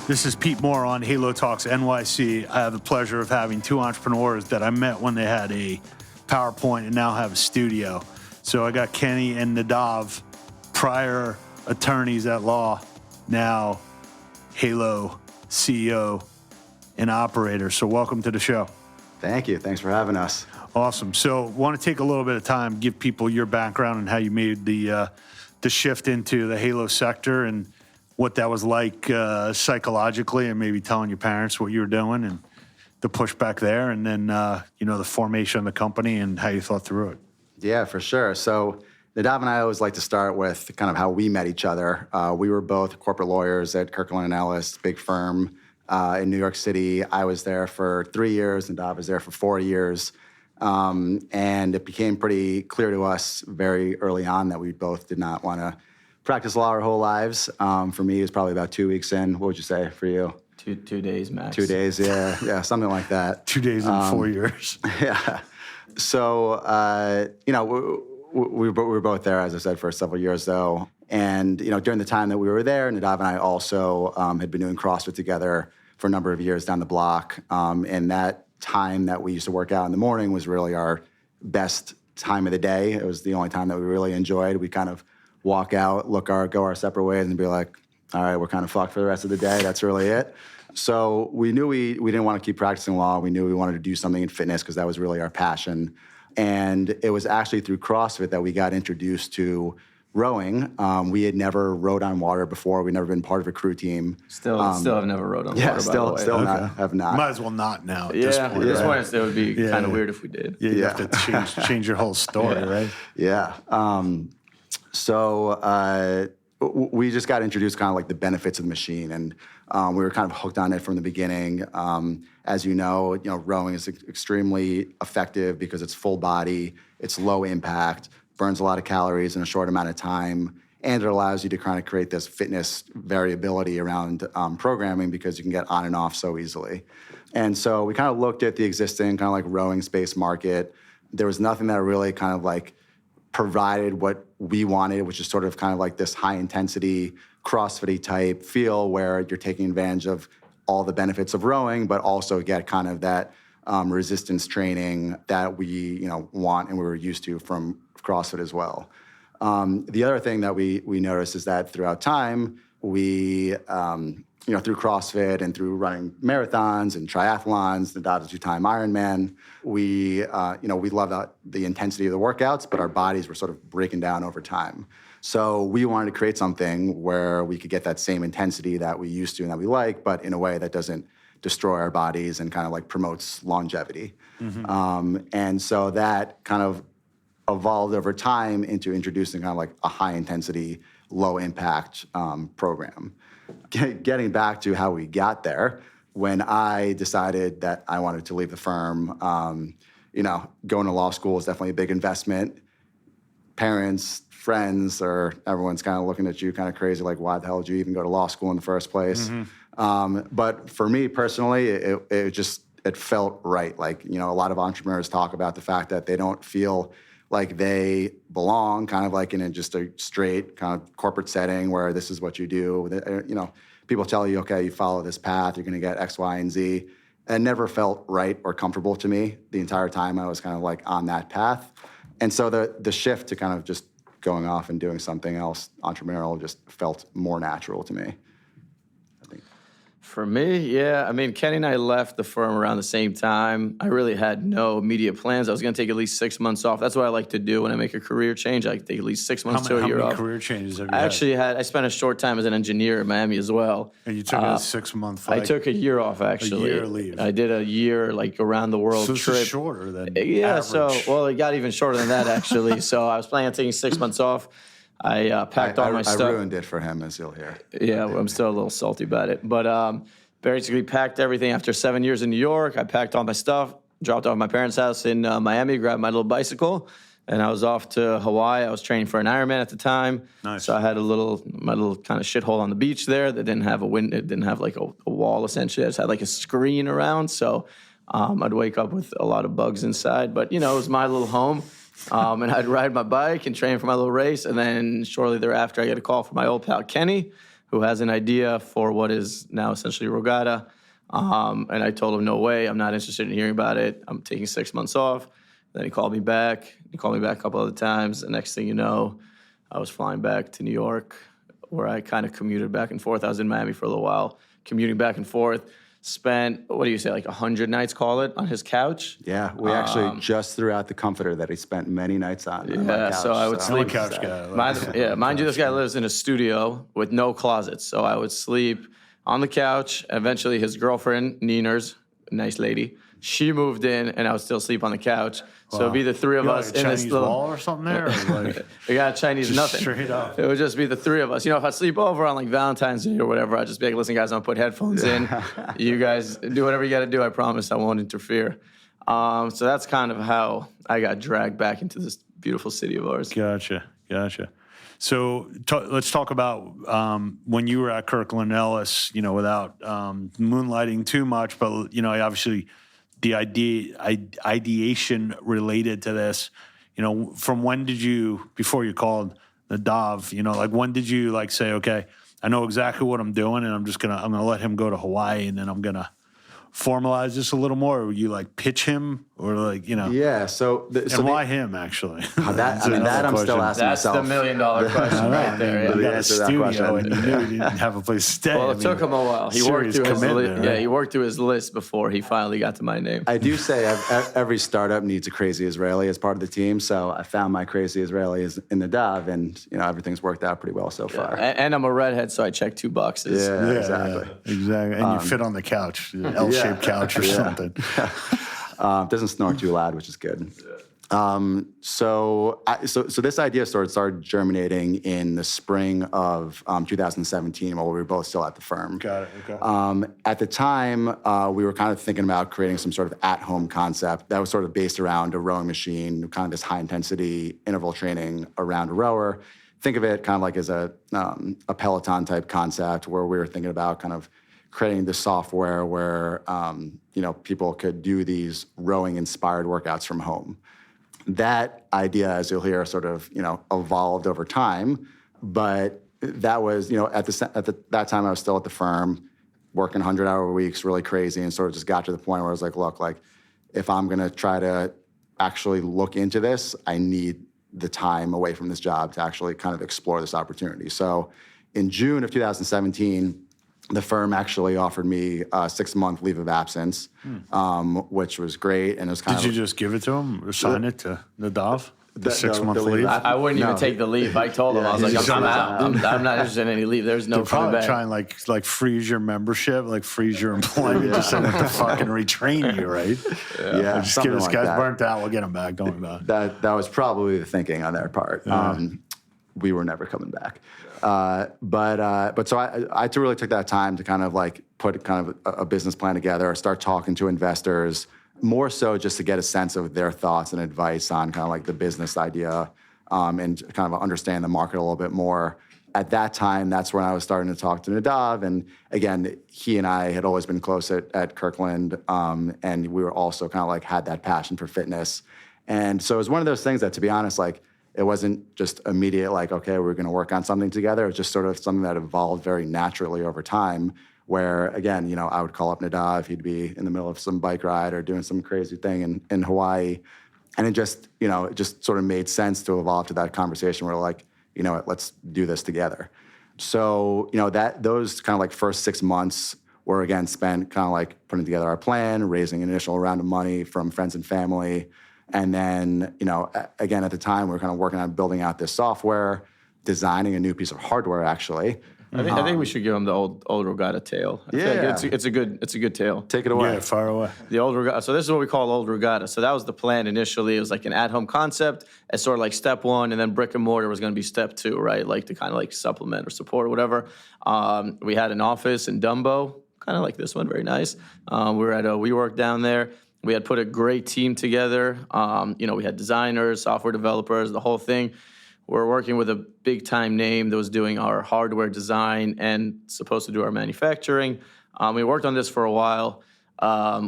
This is Pete Moore on Halo Talks NYC. I have the pleasure of having two entrepreneurs that I met when they had a PowerPoint and now have a studio. So I got Kenny and Nadav, prior attorneys at law, now Halo CEO and operator. So welcome to the show. Thank you. Thanks for having us. Awesome. So want to take a little bit of time, give people your background and how you made the shift into the Halo sector and what that was like psychologically, and maybe telling your parents what you were doing and the pushback there, and then, the formation of the company and how you thought through it. Yeah, for sure. So Nadav and I always like to start with kind of how we met each other. We were both corporate lawyers at Kirkland & Ellis, big firm in New York City. I was there for 3 years, Nadav was there for 4 years. And it became pretty clear to us very early on that we both did not want to practice law our whole lives. For me, it was probably about 2 weeks in. What would you say for you? Two days max. 2 days, yeah, something like that. 2 days in 4 years. Yeah. So, we were both there, as I said, for several years, though. And, during the time that we were there, Nadav and I also had been doing CrossFit together for a number of years down the block. And that time that we used to work out in the morning was really our best time of the day. It was the only time that we really enjoyed. We kind of walk out, go our separate ways, and be like, all right, we're kind of fucked for the rest of the day. That's really it. So we knew we didn't want to keep practicing law. We knew we wanted to do something in fitness because that was really our passion. And it was actually through CrossFit that we got introduced to rowing. We had never rowed on water before. We'd never been part of a crew team. Still have never rowed on water, still by the way. have not. Might as well not now at Yeah, this at point. this Right? point, it would be kind of weird if we did. Yeah, you have to change your whole story, right? Yeah. So we just got introduced kind of like the benefits of the machine, and we were kind of hooked on it from the beginning. As you know, rowing is extremely effective because it's full body, it's low impact, burns a lot of calories in a short amount of time, and it allows you to kind of create this fitness variability around programming because you can get on and off so easily. And so we kind of looked at the existing kind of like rowing space market. There was nothing that really kind of like provided what we wanted, which is sort of kind of like this high-intensity, CrossFit-y type feel where you're taking advantage of all the benefits of rowing, but also get kind of that resistance training that we want and we were used to from CrossFit as well. The other thing that we noticed is that throughout time, we through CrossFit and through running marathons and triathlons, the Nadav 2-time Ironman, we loved the intensity of the workouts, but our bodies were sort of breaking down over time. So we wanted to create something where we could get that same intensity that we used to and that we like, but in a way that doesn't destroy our bodies and kind of like promotes longevity. Mm-hmm. And so that kind of evolved over time into introducing kind of like a high-intensity, low-impact program. Getting back to how we got there, when I decided that I wanted to leave the firm, going to law school is definitely a big investment. Parents, friends, or everyone's kind of looking at you kind of crazy, like, why the hell did you even go to law school in the first place? Mm-hmm. But for me personally, it felt right. Like, a lot of entrepreneurs talk about the fact that they don't feel like they belong kind of like in just a straight kind of corporate setting where this is what you do. People tell you, okay, you follow this path, you're going to get X, Y, and Z. And it never felt right or comfortable to me the entire time I was kind of like on that path. And so the shift to kind of just going off and doing something else entrepreneurial just felt more natural to me. For me, yeah. I mean, Kenny and I left the firm around the same time. I really had no immediate plans. I was going to take at least 6 months off. That's what I like to do when I make a career change. I like to take at least 6 months to a year off. How many career changes have you had? I spent a short time as an engineer in Miami as well. And you took a 6 month I took a year off, actually. A year leave. I did a year, like, around the world so trip. So shorter than Yeah, average. It got even shorter than that, actually. So I was planning on taking 6 months off. I packed all my stuff. I ruined it for him, as you'll hear. Yeah, I'm still a little salty about it. But basically packed everything after 7 years in New York. I packed all my stuff, dropped off at my parents' house in Miami, grabbed my little bicycle, and I was off to Hawaii. I was training for an Ironman at the time. Nice. So I had my little kind of shithole on the beach there that didn't have a window, it didn't have like a wall, essentially. I just had like a screen around. So I'd wake up with a lot of bugs inside. But, it was my little home. And I'd ride my bike and train for my little race. And then shortly thereafter, I get a call from my old pal, Kenny. who has an idea for what is now essentially Rowgatta. And I told him, no way, I'm not interested in hearing about it. I'm taking 6 months off. Then he called me back. He called me back a couple other times. The next thing you know, I was flying back to New York, where I kind of commuted back and forth. I was in Miami for a little while, commuting back and forth. Spent, what do you say, like 100 nights, call it, on his couch? Yeah, we actually just threw out the comforter that he spent many nights on. Yeah, couch, so I would sleep. Couch guy. Mind you, this guy lives in a studio with no closets. So I would sleep on the couch. Eventually, his girlfriend, Neeners, a nice lady, she moved in, and I would still sleep on the couch. So it'd be the three of You us got a in Chinese this little wall or something there? Or like, we got Chinese just nothing. straight up. It would just be the three of us. You know, if I sleep over on like Valentine's Day or whatever, I'd just be like, listen, guys, I'm gonna put headphones in. You guys do whatever you got to do. I promise I won't interfere. So that's kind of how I got dragged back into this beautiful city of ours. Gotcha. So let's talk about when you were at Kirkland Ellis, you know, without moonlighting too much, but, you know, obviously the ideation related to this, you know, from when did you, before you called Nadav, you know, like when did you like say, okay, I know exactly what I'm doing and I'm gonna let him go to Hawaii and then I'm gonna formalize this a little more? Or would you like pitch him or like, you know? Yeah. Why him actually? That I'm still asking That's myself. the $1 million question right there. You Yeah. got a answer that studio question. and you knew you didn't have a place to stay. Well, it took him a while. He worked serious through his commitment, right? he worked through his list before he finally got to my name. I do say every startup needs a crazy Israeli as part of the team. So I found my crazy Israeli in Nadav, and you know everything's worked out pretty well so far. And I'm a redhead, so I checked 2 boxes. Yeah, exactly. Exactly. And you fit on the couch, L-shaped couch or something. Doesn't snore too loud, which is good. So this idea started germinating in the spring of 2017 while we were both still at the firm. Got it. Okay. At the time, we were kind of thinking about creating some sort of at-home concept that was sort of based around a rowing machine, kind of this high-intensity interval training around a rower. Think of it kind of like as a Peloton type concept where we were thinking about kind of creating the software where people could do these rowing-inspired workouts from home. That idea, as you'll hear, sort of evolved over time, but that was that time I was still at the firm, working 100-hour weeks, really crazy, and sort of just got to the point where I was like, look, like if I'm gonna try to actually look into this, I need the time away from this job to actually kind of explore this opportunity. So in June of 2017. The firm actually offered me a 6-month leave of absence, which was great. And it was kind Did you just give it to him or sign it to Nadav? The 6-month the leave. leave? I wouldn't even take the leave. I told him, I was like, I'm out. I'm not interested in any leave. There's no They're coming probably back. trying like freeze your membership, like freeze your employment, just so they have to fucking retrain you, right? Yeah, Just give this like guy's that. burnt out. We'll get him back. Don't worry about it. That was probably the thinking on their part. We were never coming back. But so I really took that time to kind of like put kind of a business plan together, start talking to investors, more so just to get a sense of their thoughts and advice on kind of like the business idea and kind of understand the market a little bit more. At that time, that's when I was starting to talk to Nadav. And again, he and I had always been close at Kirkland. And we were also kind of like had that passion for fitness. And so it was one of those things that, to be honest, like, it wasn't just immediate, like, okay, we're going to work on something together. It was just sort of something that evolved very naturally over time where, again, I would call up Nadav. He'd be in the middle of some bike ride or doing some crazy thing in Hawaii. And it just, it just sort of made sense to evolve to that conversation where, like, what, let's do this together. So, those kind of like first 6 months were, again, spent kind of like putting together our plan, raising an initial round of money from friends and family. And then, again, at the time, we were kind of working on building out this software, designing a new piece of hardware, actually. I think we should give him the old Rowgatta tale. I feel like it's a good tale. Take it away. Yeah, far away. The old Rowgatta. So this is what we call old Rowgatta. So that was the plan initially. It was like an at-home concept as sort of like step 1, and then brick and mortar was going to be step 2, right? Like to kind of like supplement or support or whatever. We had an office in Dumbo, kind of like this one, very nice. We were at a WeWork down there. We had put a great team together. We had designers, software developers, the whole thing. We're working with a big-time name that was doing our hardware design and supposed to do our manufacturing. We worked on this for a while.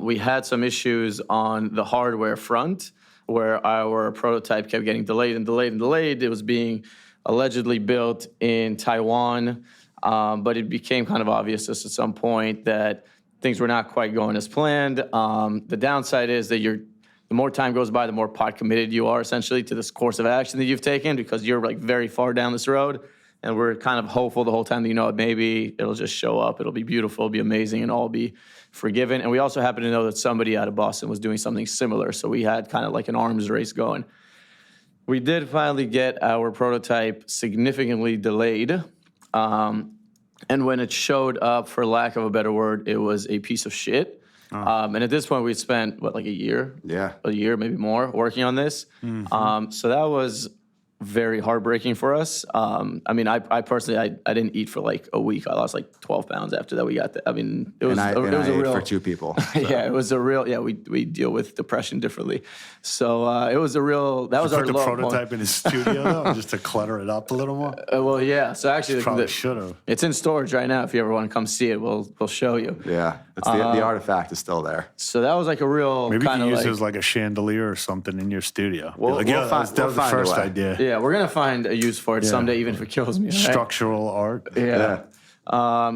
We had some issues on the hardware front where our prototype kept getting delayed and delayed and delayed. It was being allegedly built in Taiwan. But it became kind of obvious just at some point that things were not quite going as planned. The downside is that the more time goes by, the more pot committed you are essentially to this course of action that you've taken, because you're like very far down this road. And we're kind of hopeful the whole time that, you know, maybe it'll just show up. It'll be beautiful, it'll be amazing, and all be forgiven. And we also happen to know that somebody out of Boston was doing something similar. So we had kind of like an arms race going. We did finally get our prototype significantly delayed. And when it showed up, for lack of a better word, it was a piece of shit. And at this point, we'd spent, like a year? Yeah. A year, maybe more, working on this. So that was very heartbreaking for us. I mean, I personally, I didn't eat for like a week. I lost like 12 pounds after that. We got that. I mean, it was, I a real, ate for 2 people. So. Yeah, it was a real, we deal with depression differently. So it was a real, that was our Put the low prototype point. in his studio, though, just to clutter it up a little more? Well, yeah. So actually, Probably should have. it's in storage right now. If you ever want to come see it, we'll show you. Yeah, it's the artifact is still there. So that was like a real Maybe you kind can of use like, it as like a chandelier or something in your studio. We'll that was the find a first way. idea. yeah, we're gonna find a use for it someday, even if it kills me. Right? Structural art. Yeah.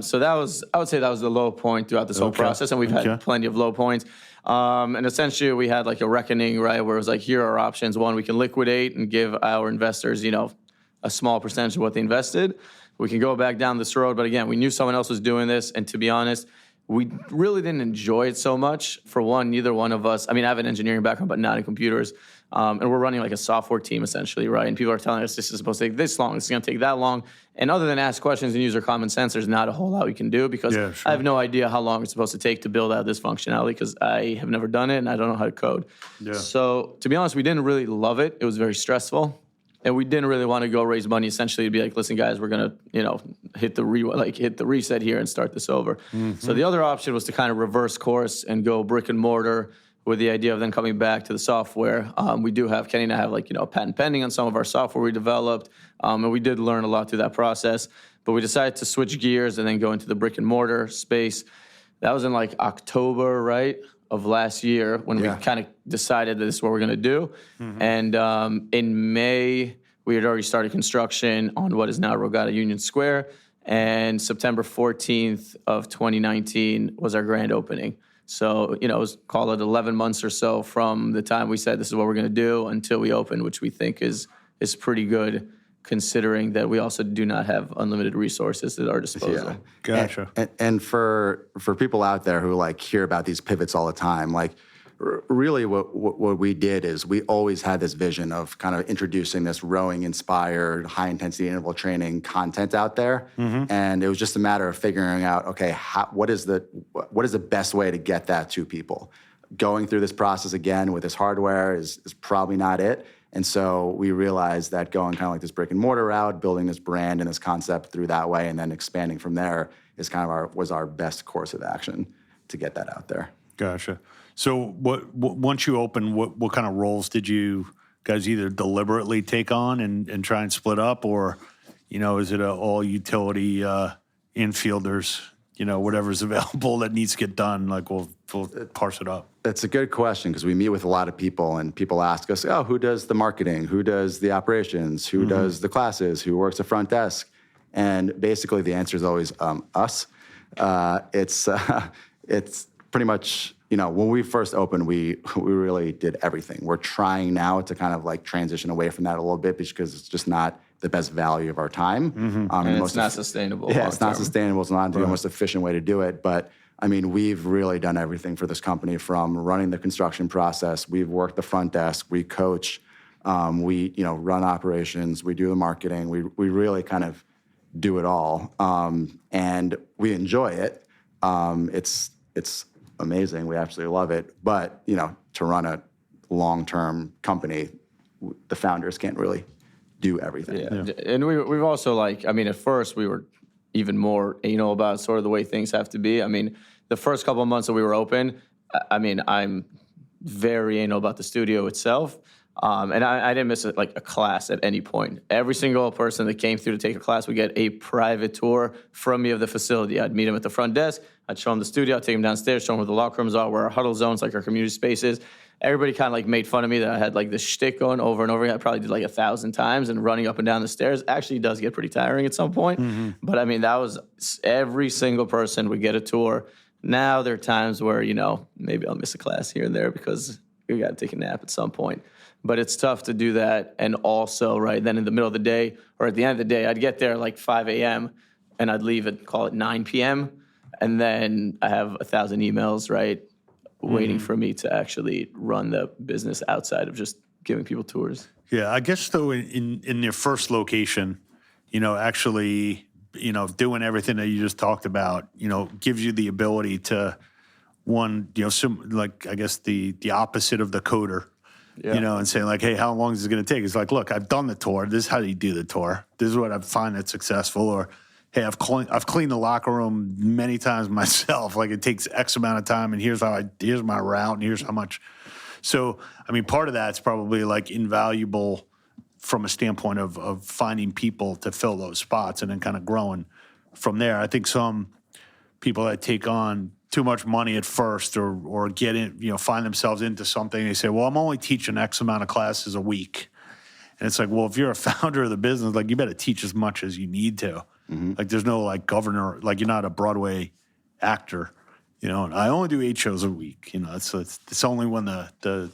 So that was, I would say that was the low point throughout this whole process, and we've had plenty of low points. And essentially, we had like a reckoning, right, where it was like, here are our options. One, we can liquidate and give our investors, you know, a small percentage of what they invested. We can go back down this road, but again, we knew someone else was doing this, and to be honest, we really didn't enjoy it so much. For one, neither one of us, I mean, I have an engineering background, but not in computers. And we're running like a software team essentially, right? And people are telling us this is supposed to take this long, it's going to take that long. And other than ask questions and use our common sense, there's not a whole lot we can do, because I have no idea how long it's supposed to take to build out this functionality, because I have never done it and I don't know how to code. Yeah. So to be honest, we didn't really love it. It was very stressful. And we didn't really want to go raise money essentially to be like, listen, guys, we're going to, you know, hit the reset here and start this over. So the other option was to kind of reverse course and go brick and mortar, with the idea of then coming back to the software. We do have, Kenny and I have like, you know, patent pending on some of our software we developed. And we did learn a lot through that process. But we decided to switch gears and then go into the brick and mortar space. That was in like October, right, of last year, when we kind of decided that this is what we're going to do. And in May, we had already started construction on what is now Rowgatta Union Square. And September 14th of 2019 was our grand opening. So, you know, call it 11 months or so from the time we said this is what we're going to do until we open, which we think is pretty good, considering that we also do not have unlimited resources at our disposal. Yeah. Gotcha. And for people out there who like hear about these pivots all the time, like really what we did is we always had this vision of kind of introducing this rowing inspired high intensity interval training content out there. And it was just a matter of figuring out, okay, what is the best way to get that to people? Going through this process again with this hardware is probably not it. And so we realized that going kind of like this brick and mortar route, building this brand and this concept through that way, and then expanding from there is kind of was our best course of action to get that out there. Gotcha. So once you open, what kind of roles did you guys either deliberately take on and try and split up, or, you know, is it all utility infielders, you know, whatever's available that needs to get done, like we'll parse it up? That's a good question, because we meet with a lot of people and people ask us, oh, who does the marketing? Who does the operations? Who does the classes? Who works the front desk? And basically the answer is always us. It's pretty much, you know, when we first opened, we really did everything. We're trying now to kind of like transition away from that a little bit, because it's just not the best value of our time. And it's not sustainable. Yeah, it's not sustainable. It's not the most efficient way to do it. But I mean, we've really done everything for this company, from running the construction process. We've worked the front desk. We coach. We, you know, run operations. We do the marketing. We really kind of do it all, and we enjoy it. It's amazing. We absolutely love it. But, you know, to run a long-term company, the founders can't really do everything. Yeah. And we've also, like, I mean, at first we were even more anal about sort of the way things have to be. I mean, the first couple of months that we were open, I mean, I'm very anal about the studio itself. And I didn't miss a class at any point. Every single person that came through to take a class would get a private tour from me of the facility. I'd meet them at the front desk. I'd show them the studio. I'd take them downstairs, show them where the locker rooms are, where our huddle zones, like our community spaces. everybody kind of like made fun of me that I had like this shtick going over and over again. I probably did like 1,000 times, and running up and down the stairs actually does get pretty tiring at some point. But I mean, that was every single person would get a tour. Now there are times where, maybe I'll miss a class here and there because we got to take a nap at some point. But it's tough to do that. And also, right, then in the middle of the day or at the end of the day, I'd get there like 5 a.m. and I'd leave at, call it 9 p.m. And then I have 1,000 emails, right, waiting for me to actually run the business outside of just giving people tours. Yeah, I guess, though, in your first location, actually, doing everything that you just talked about, gives you the ability to, one, I guess the opposite of the coder. Yeah. And saying like, hey, how long is it going to take? It's like, look, I've done the tour. This is how you do the tour. This is what I find that's successful. Or, hey, I've cleaned the locker room many times myself. Like, it takes X amount of time, and here's my route, and here's how much. So, I mean, part of that's probably like invaluable from a standpoint of finding people to fill those spots and then kind of growing from there. I think some people that take on too much money at first or get in, find themselves into something. They say, well, I'm only teaching X amount of classes a week. And it's like, well, if you're a founder of the business, like, you better teach as much as you need to. Like, there's no like governor, like, you're not a Broadway actor, and I only do 8 shows a week. It's only when the place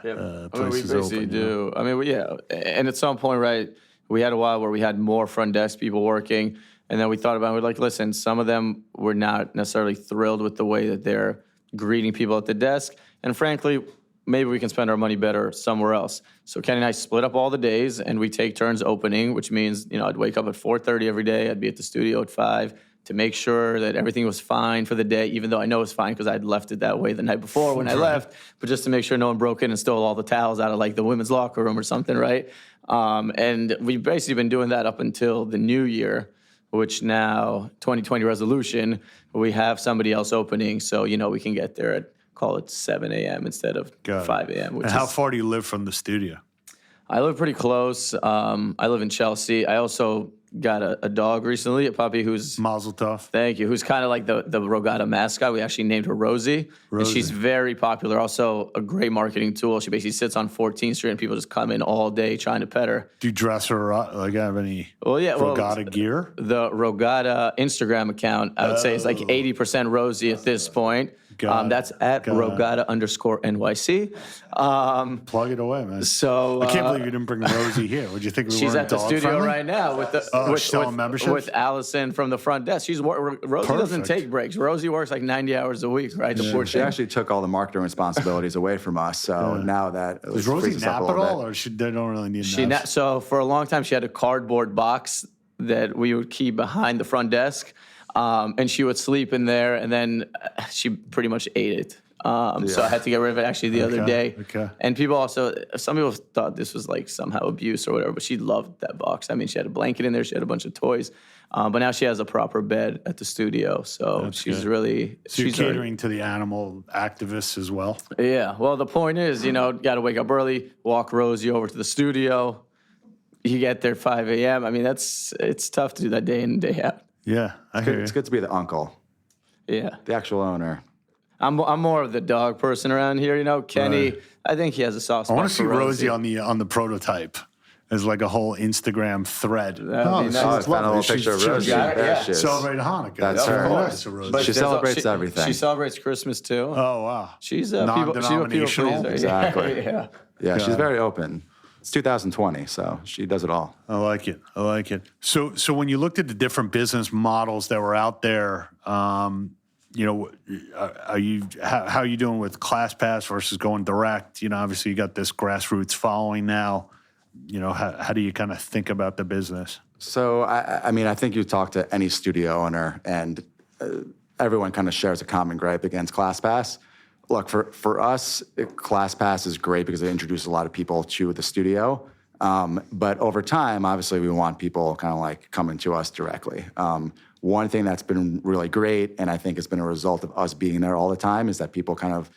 we is basically open. do. I mean, and at some point, right, we had a while where we had more front desk people working. And then we thought about it. We're like, listen, some of them were not necessarily thrilled with the way that they're greeting people at the desk. And frankly, maybe we can spend our money better somewhere else. So Kenny and I split up all the days, and we take turns opening, which means, I'd wake up at 4:30 every day. I'd be at the studio at 5 to make sure that everything was fine for the day, even though I know it's fine because I'd left it that way the night before when I left, but just to make sure no one broke in and stole all the towels out of like the women's locker room or something, right? And we've basically been doing that up until the new year, which now, 2020 resolution, we have somebody else opening, so, we can get there at, call it 7 a.m. instead of 5 a.m. And how far do you live from the studio? I live pretty close. I live in Chelsea. I also got a dog recently, a puppy who's... Mazel tov. Thank you. Who's kind of like the Rowgatta mascot. We actually named her Rosie. And she's very popular. Also a great marketing tool. She basically sits on 14th Street and people just come in all day trying to pet her. Do you dress her up? Like, have any Rowgatta gear? The Rowgatta Instagram account, I would say, is like 80% Rosie at this point. That's at Rowgatta_NYC. Plug it away, man. So I can't believe you didn't bring Rosie here. Would you think we she's weren't at the dog studio friendly? right now with membership? Allison from the front desk. Rosie doesn't take breaks. Rosie works like 90 hours a week, right? The poor She thing. actually took all the marketing responsibilities away from us. So now that Does Rosie nap at all, or they don't really need naps? So for a long time, she had a cardboard box that we would keep behind the front desk, and she would sleep in there, and then she pretty much ate it. So I had to get rid of it actually the other day. Okay. And some people thought this was like somehow abuse or whatever, but she loved that box. I mean, she had a blanket in there, she had a bunch of toys, but now she has a proper bed at the studio. So she's good. really... So you're catering to the animal activists as well? Yeah. Well, the point is, got to wake up early, walk Rosie over to the studio. You get there 5 a.m. I mean, it's tough to do that day in and day out. Yeah, I hear you. It's good to be the uncle, Yeah. the actual owner. I'm more of the dog person around here, Kenny, Right. I think he has a soft I spot want to see for Rosie on the prototype as like a whole Instagram thread. That'd be nice. I found a little picture of Rosie. There she is. Celebrating Hanukkah. That's very her. nice of Rosie. She celebrates everything. She celebrates Christmas too. Oh, wow. She's a people Non-denominational? pleaser. Exactly. Yeah. Yeah, she's very open. It's 2020, so she does it all. I like it. So when you looked at the different business models that were out there, how are you doing with ClassPass versus going direct? Obviously you got this grassroots following now. How do you kind of think about the business? So, I think you talk to any studio owner, and everyone kind of shares a common gripe against ClassPass. Look, for us, ClassPass is great because it introduces a lot of people to the studio. But over time, obviously, we want people kind of like coming to us directly. One thing that's been really great, and I think it's been a result of us being there all the time, is that people kind of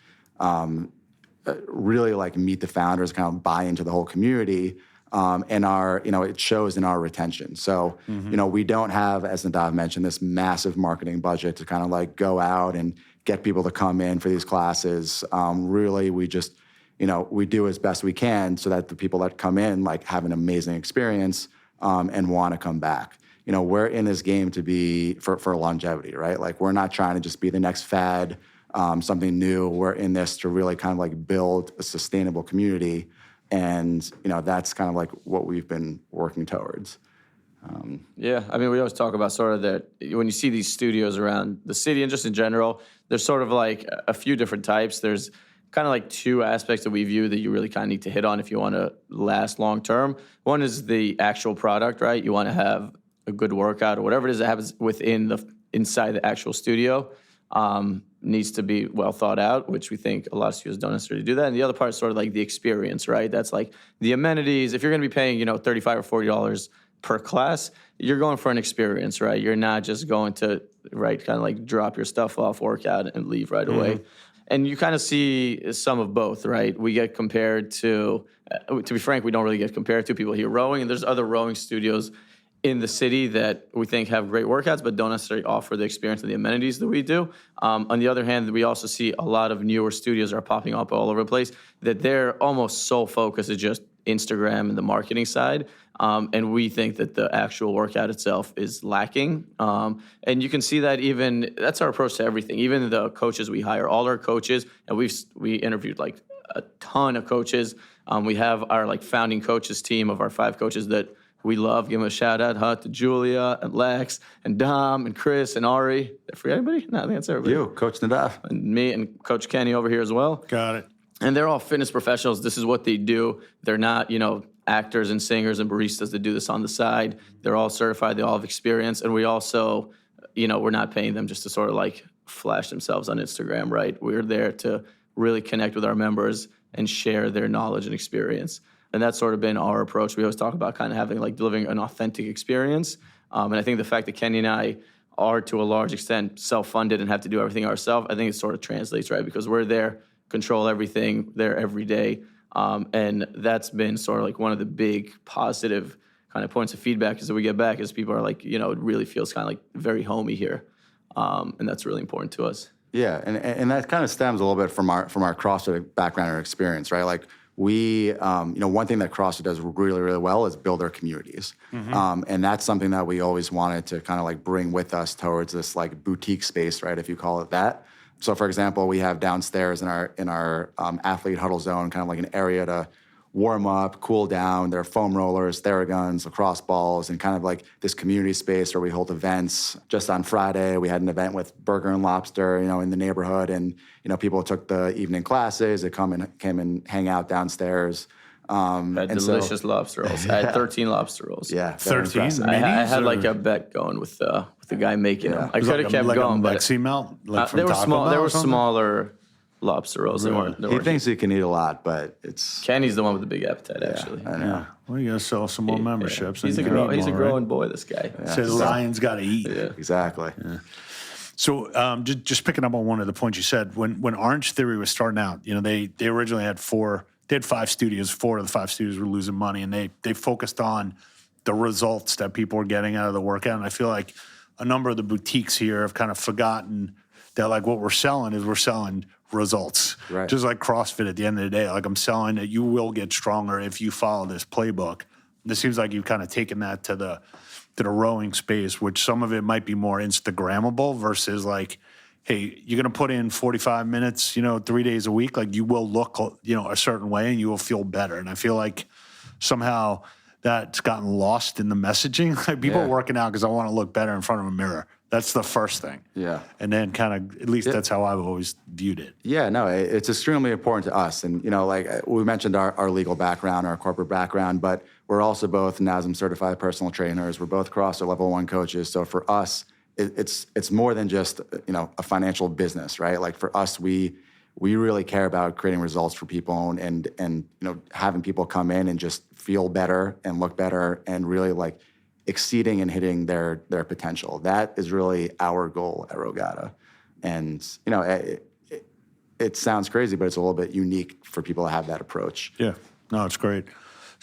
really like meet the founders, kind of buy into the whole community. And it shows in our retention. So, we don't have, as Nadav mentioned, this massive marketing budget to kind of like go out and get people to come in for these classes. Really, we just, we do as best we can so that the people that come in like have an amazing experience and want to come back. We're in this game to be for longevity, right? Like we're not trying to just be the next fad, something new. We're in this to really kind of like build a sustainable community. And, that's kind of like what we've been working towards. Yeah, I mean, we always talk about sort of that when you see these studios around the city and just in general, there's sort of like a few different types. There's kind of like two aspects that we view that you really kind of need to hit on if you want to last long term. One is the actual product, right? You want to have a good workout or whatever it is that happens inside the actual studio. Needs to be well thought out, which we think a lot of studios don't necessarily do that. And the other part is sort of like the experience, right? That's like the amenities. If you're going to be paying, $35 or $40 per class, you're going for an experience, right? You're not just going to, right, kind of like drop your stuff off, work out, and leave right away. And you kind of see some of both, right? We get compared to be frank, we don't really get compared to people here rowing, and there's other rowing studios in the city that we think have great workouts but don't necessarily offer the experience and the amenities that we do. On the other hand, we also see a lot of newer studios are popping up all over the place that their almost sole focus is just Instagram and the marketing side. And we think that the actual workout itself is lacking. And you can see that that's our approach to everything. Even the coaches we hire, all our coaches, and we interviewed like a ton of coaches. We have our like founding coaches team of our 5 coaches that we love. Give them a shout out to Julia and Lex and Dom and Chris and Ari. Did I forget anybody? No, I think that's everybody. You, Coach Nadav. And me and Coach Kenny over here as well. Got it. And they're all fitness professionals. This is what they do. They're not, actors and singers and baristas that do this on the side. They're all certified. They all have experience. And we also, we're not paying them just to sort of like flash themselves on Instagram, right? We're there to really connect with our members and share their knowledge and experience. And that's sort of been our approach. We always talk about kind of having like delivering an authentic experience. And I think the fact that Kenny and I are to a large extent self-funded and have to do everything ourselves, I think it sort of translates, right? Because we're there, control everything, there every day. And that's been sort of like one of the big positive kind of points of feedback is that we get back is people are like, it really feels kind of like very homey here. And that's really important to us. Yeah, and that kind of stems a little bit from our CrossFit background and experience, right? Like we, one thing that CrossFit does really, really well is build our communities. And that's something that we always wanted to kind of like bring with us towards this like boutique space, right? If you call it that. So for example, we have downstairs in our athlete huddle zone, kind of like an area to warm up, cool down. There are foam rollers, theraguns, lacrosse balls, and kind of like this community space where we hold events. Just on Friday, we had an event with Burger and Lobster, in the neighborhood, and people took the evening classes. They came and hang out downstairs. Had delicious lobster rolls. I had 13 lobster rolls. Yeah, 13. I had like a bet going with the guy making them. I could have kept going, but melt, they were small. They were smaller lobster rolls. Really? He thinks he can eat a lot, but it's Kenny's the one with the big appetite, actually. I know. Yeah. Well, you got to sell some more memberships. He's a growing boy, this guy. Yeah. So the Lions got to eat. Yeah. Exactly. Yeah. So just picking up on one of the points you said, when Orange Theory was starting out, they originally had 5 studios. 4 of the 5 studios were losing money, and they focused on the results that people were getting out of the workout. And I feel like a number of the boutiques here have kind of forgotten that like what we're selling results. Right. Just like CrossFit at the end of the day. Like I'm selling that you will get stronger if you follow this playbook. It seems like you've kind of taken that to the rowing space, which some of it might be more Instagrammable versus like, hey, you're going to put in 45 minutes, 3 days a week. Like you will look, a certain way and you will feel better. And I feel like somehow that's gotten lost in the messaging. Like people are working out because I want to look better in front of a mirror. That's the first thing. Yeah. And then kind of, at least that's how I've always viewed it. Yeah, no, it's extremely important to us. And, like we mentioned our legal background, our corporate background, but we're also both NASM certified personal trainers. We're both CrossFit level 1 coaches. So for us, it's more than just, a financial business, right? Like for us, we really care about creating results for people and having people come in and just feel better and look better and really like exceeding and hitting their potential. That is really our goal at Rowgatta. And, it sounds crazy, but it's a little bit unique for people to have that approach. Yeah. No, it's great.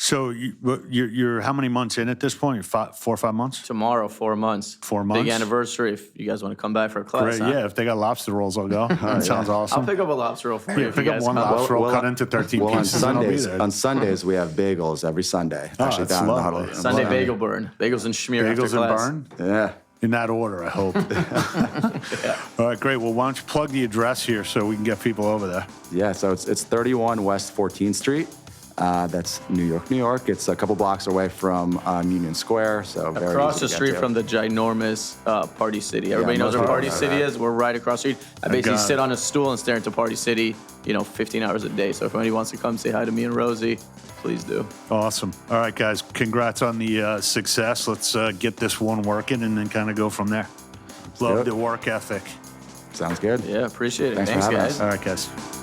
So you're how many months in at this point? 4 or 5 months? Tomorrow, 4 months. 4 months? Big anniversary. If you guys want to come by for a class, Great. huh? Yeah, if they got lobster rolls, I'll go. That sounds awesome. I'll pick up a lobster roll for you. Yeah, if you pick up guys one come. lobster roll, Well, cut into 13 Well, pieces, and I'll be there. on Sundays we have bagels every Sunday. Actually, that's down in the lovely. huddle. Sunday bagel burn. Bagels and schmear after Bagels and class. burn? Yeah. In that order, I hope. All right, great. Well, why don't you plug the address here so we can get people over there? Yeah, so it's 31 West 14th Street. That's New York, New York. It's a couple blocks away from Union Square, so very Across easy the to get street to. from the ginormous Party City. Everybody knows most where people Party know City that. is. We're right across the street. I basically got sit it. on a stool and stare into Party City, 15 hours a day. So if anybody wants to come say hi to me and Rosie, please do. Awesome. All right, guys. Congrats on the success. Let's get this one working and then kind of go from there. Love it. the work ethic. Sounds good. Yeah, appreciate it. Thanks for Thanks having guys. us. All right, guys.